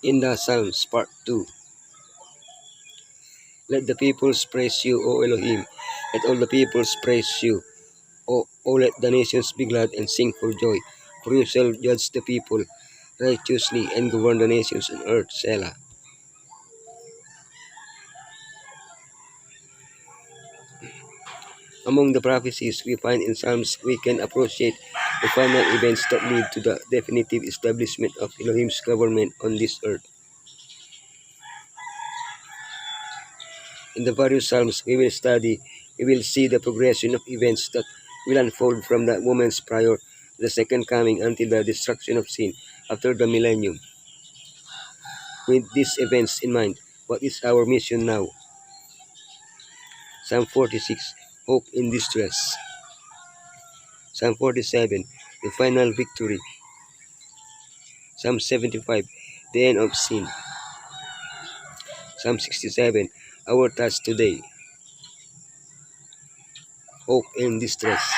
In the Psalms, Part 2. Let the peoples praise you, O Elohim. Let all the peoples praise you. O let the nations be glad and sing for joy. For you shall judge the people righteously and govern the nations on earth. Selah. Among the prophecies we find in Psalms, we can appreciate the final events that lead to the definitive establishment of Elohim's government on this earth. In the various Psalms we will study, we will see the progression of events that will unfold from the moments prior to the second coming until the destruction of sin after the millennium. With these events in mind, what is our mission now? Psalm 46, Hope in Distress. Psalm 47, the final victory. Psalm 75, the end of sin. Psalm 67, our task today. Hope in distress.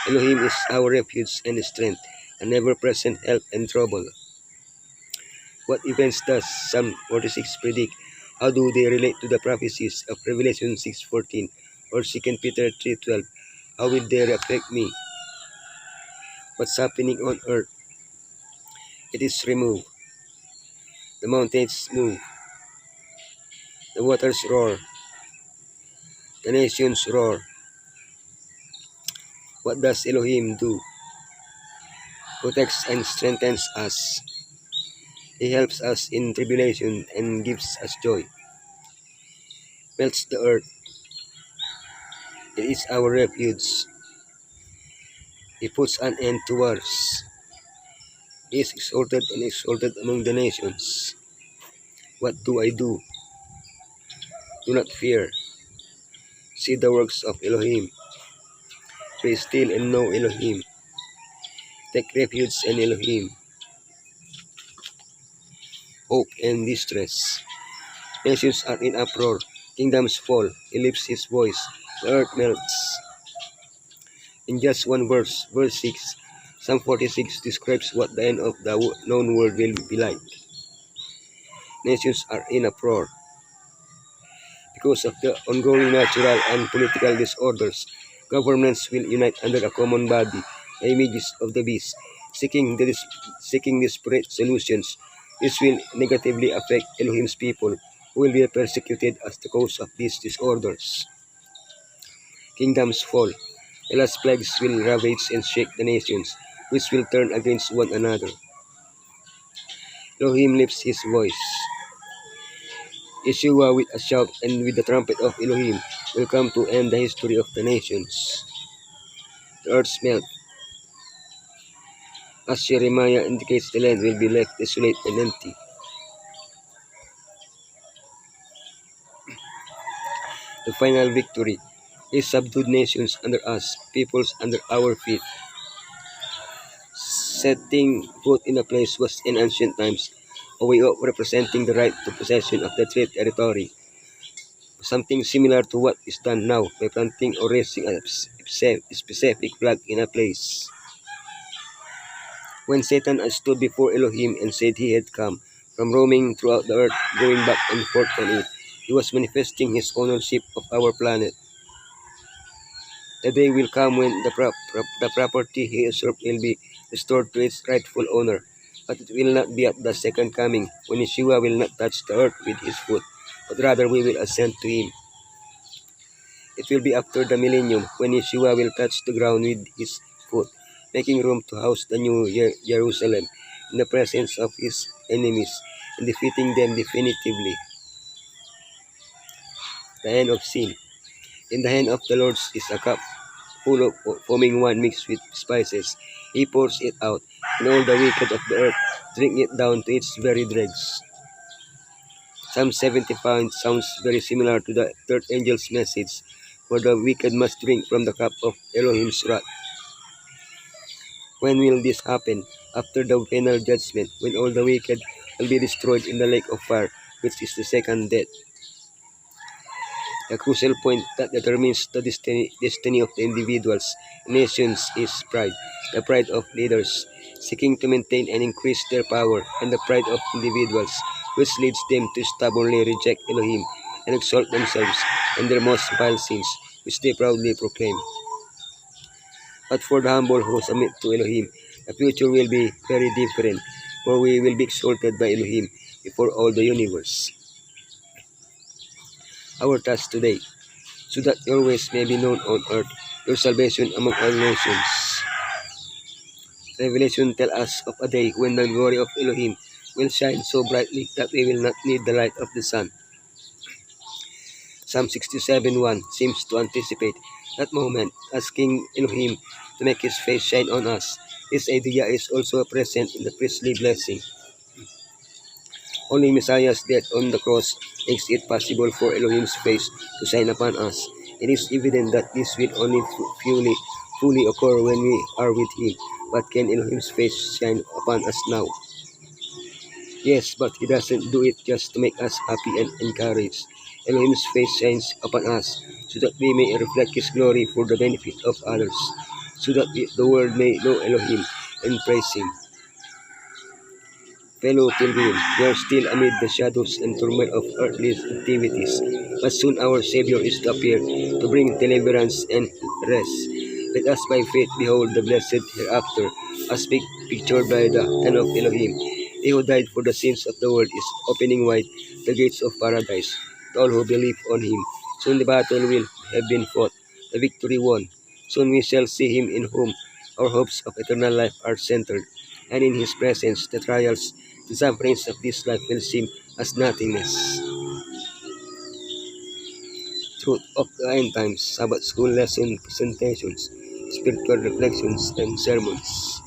Elohim is our refuge and strength, a never-present help in trouble. What events does Psalm 46 predict? How do they relate to the prophecies of Revelation 6:14 or 2 Peter 3:12? How will they affect me? What's happening on earth? It is removed. The mountains move. The waters roar. The nations roar. What does Elohim do? Protects and strengthens us. He helps us in tribulation and gives us joy. Melts the earth. It is our refuge. He puts an end to wars. He is exalted and exalted among the nations. What do I do? Do not fear. See the works of Elohim. Be still and know Elohim. Take refuge in Elohim. Hope and distress. Nations are in uproar. Kingdoms fall. He lifts his voice. The earth melts. In just one verse, verse 6, Psalm 46 describes what the end of the known world will be like. Nations are in uproar. Because of the ongoing natural and political disorders, governments will unite under a common body, the images of the beast, seeking desperate solutions. This will negatively affect Elohim's people, who will be persecuted as the cause of these disorders. Kingdoms fall. The last plagues will ravage and shake the nations, which will turn against one another. Elohim lifts his voice. Yeshua with a shout and with the trumpet of Elohim will come to end the history of the nations. The earth melt. As Jeremiah indicates, the land will be left desolate and empty. The final victory is subdued nations under us, peoples under our feet. Setting foot in a place was in ancient times a way of representing the right to possession of the territory. Something similar to what is done now by planting or raising a specific flag in a place. When Satan stood before Elohim and said he had come from roaming throughout the earth, going back and forth on it, he was manifesting his ownership of our planet. The day will come when the property he usurped will be restored to its rightful owner, but it will not be at the second coming, when Yeshua will not touch the earth with his foot, but rather we will ascend to him. It will be after the millennium, when Yeshua will touch the ground with his foot, making room to house the new Jerusalem in the presence of his enemies and defeating them definitively. The end of sin. In the hand of the Lord is a cup full of foaming wine mixed with spices. He pours it out, and all the wicked of the earth drink it down to its very dregs. Psalm 75 sounds very similar to the third angel's message, where the wicked must drink from the cup of Elohim's wrath. When will this happen? After the final judgment, when all the wicked will be destroyed in the lake of fire, which is the second death. The crucial point that determines the destiny of the individuals and nations is pride, the pride of leaders, seeking to maintain and increase their power, and the pride of individuals, which leads them to stubbornly reject Elohim and exalt themselves in their most vile sins, which they proudly proclaim. But for the humble who submit to Elohim, the future will be very different, for we will be exalted by Elohim before all the universe. Our task today, so that your ways may be known on earth, your salvation among all nations. Revelation tells us of a day when the glory of Elohim will shine so brightly that we will not need the light of the sun. Psalm 67:1 seems to anticipate that moment, asking Elohim to make his face shine on us. This idea is also present in the priestly blessing. Only Messiah's death on the cross makes it possible for Elohim's face to shine upon us. It is evident that this will only fully occur when we are with him. But can Elohim's face shine upon us now? Yes, but he doesn't do it just to make us happy and encouraged. Elohim's face shines upon us so that we may reflect his glory for the benefit of others, so that the world may know Elohim and praise him. Fellow pilgrim, we are still amid the shadows and turmoil of earthly activities, but soon our Savior is to appear to bring deliverance and rest. Let us by faith behold the blessed hereafter, as pictured by the hand of Elohim. He who died for the sins of the world is opening wide the gates of paradise to all who believe on him. Soon the battle will have been fought, the victory won. Soon we shall see him in whom our hopes of eternal life are centered, and in his presence the trials and sufferings of this life will seem as nothingness. Truth of the End Times, Sabbath School lesson presentations, spiritual reflections, and sermons.